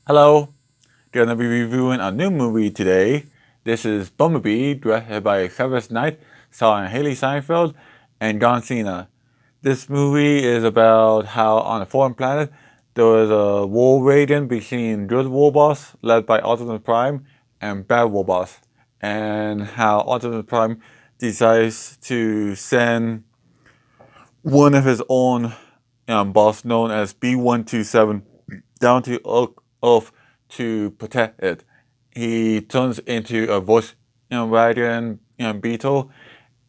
Hello, gonna be reviewing a new movie today. This is Bumblebee, directed by Travis Knight, starring Haley Steinfeld and John Cena. This movie is about how on a foreign planet there was a war raging between good robots led by Optimus Prime and bad robots, and how Optimus Prime decides to send one of his own boss known as B127 down to Earth to protect it. He turns into a voice wagon beetle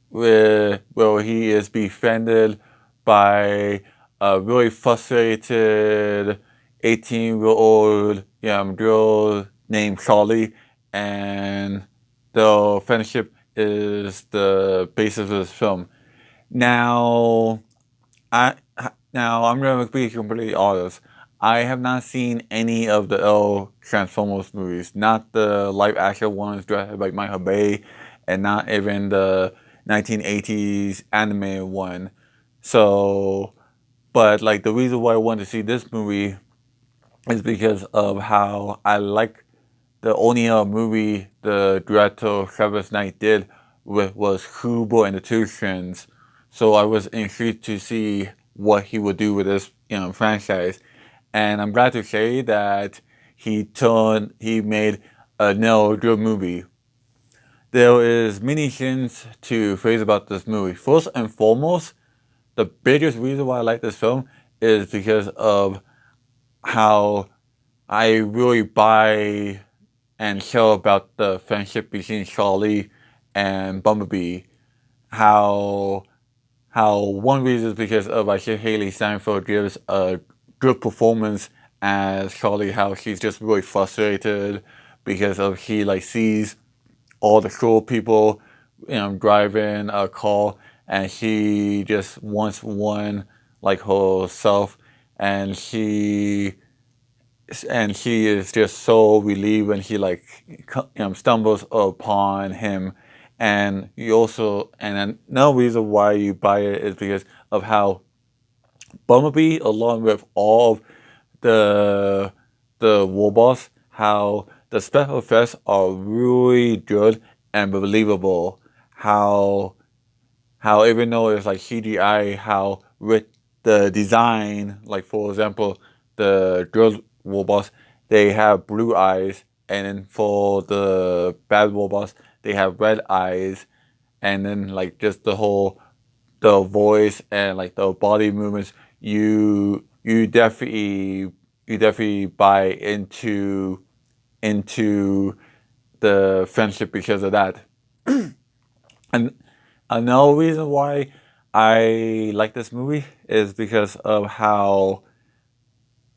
where he is befriended by a really frustrated 18-year-old girl named Charlie, and the friendship is the basis of this film. Now, I I'm gonna be completely honest. I have not seen any of the L Transformers movies, not the live action ones directed by Michael Bay, and not even the 1980s anime one. So, but like the reason why I wanted to see this movie is because of how I like the only movie the director Travis Knight did was Huber and the Two Strings. So I was intrigued to see what he would do with this franchise, and I'm glad to say that he made another good movie. There is many things to praise about this movie. First and foremost, the biggest reason why I like this film is because of how I really buy and care about the friendship between Charlie and Bumblebee. How one reason is because of I think Haley Steinfeld gives a good performance as Charlie. How she's just really frustrated because of he like sees all the cool people driving a car, and she just wants one like herself, and she is just so relieved when he like stumbles upon him. And you also, and another reason why you buy it is because of how Bumblebee, along with all of the robots, how the special effects are really good and believable. How even though it's like CGI, how with the design, like for example, the girl robots, they have blue eyes, and then for the bad robots, they have red eyes, and then like just the voice and like the body movements, you definitely buy into the friendship because of that. And another reason why I like this movie is because of how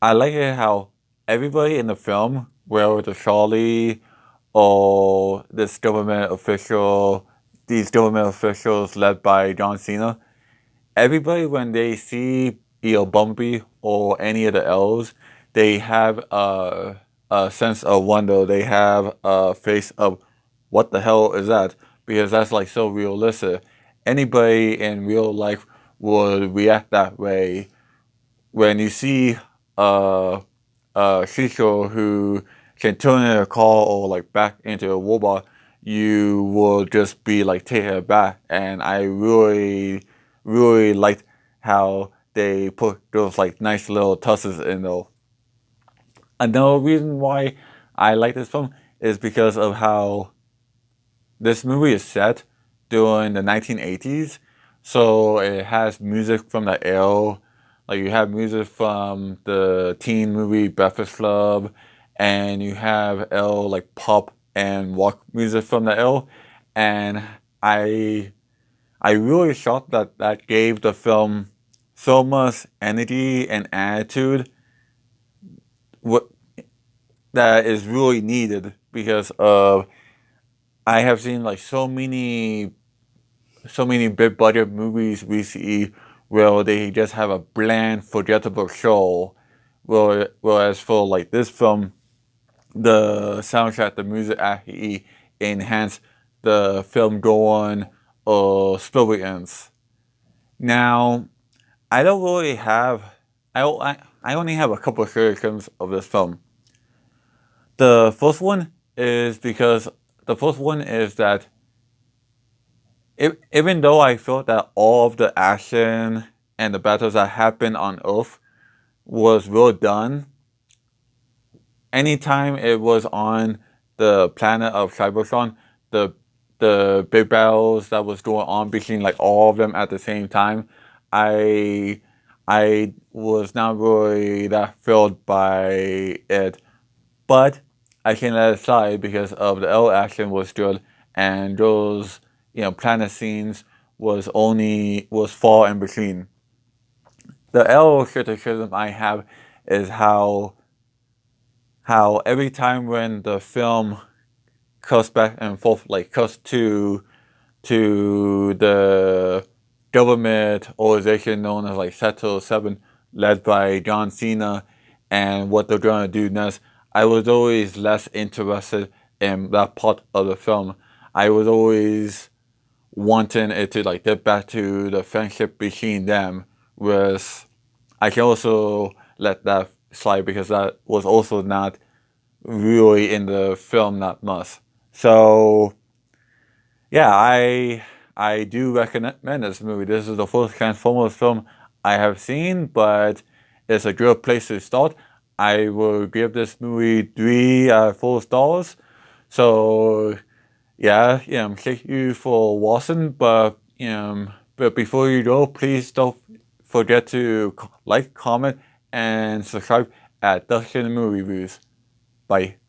I like it how everybody in the film, whether it's Charlie or these government officials led by John Cena, everybody when they see Bumblebee or any of the elves, they have a sense of wonder. They have a face of what the hell is that? Because that's like so realistic. Anybody in real life would react that way when you see a creature who can turn in a car or like back into a robot, you will just be like taken aback. And I really liked how they put those like nice little touches in there. Another reason why I like this film is because of how this movie is set during the 1980s. So it has music from the era. Like you have music from the teen movie Breakfast Club, and you have L like pop and rock music from the L. And I I really thought that that gave the film so much energy and attitude what that is really needed because of I have seen like so many big budget movies we see where they just have a bland, forgettable show. Whereas for like this film, the soundtrack, the music actually enhance the film going experience. Now, I don't really have I only have a couple of criticisms of this film. The first one is because the first one is that even though I felt that all of the action and the battles that happened on Earth was well done, anytime it was on the planet of Cybertron, the the big battles that was going on between like all of them at the same time, I I was not really that thrilled by it. But I can let it slide because of the L action was good and those planet scenes was far in between. The L criticism I have is how every time when the film cuts back and forth, like cuts to the government organization known as like Sector 7, led by John Cena, and what they're going to do next, I was always less interested in that part of the film. I was always wanting it to like get back to the friendship between them, whereas I can also let that slide because that was also not really in the film that much. So yeah, I do recommend this movie. This is the first Transformers film I have seen, but it's a good place to start. I will give this movie 3 out of 4 stars. So yeah, thank you for watching, but before you go, please don't forget to like, comment, and subscribe at Dustin Movie Reviews. Bye.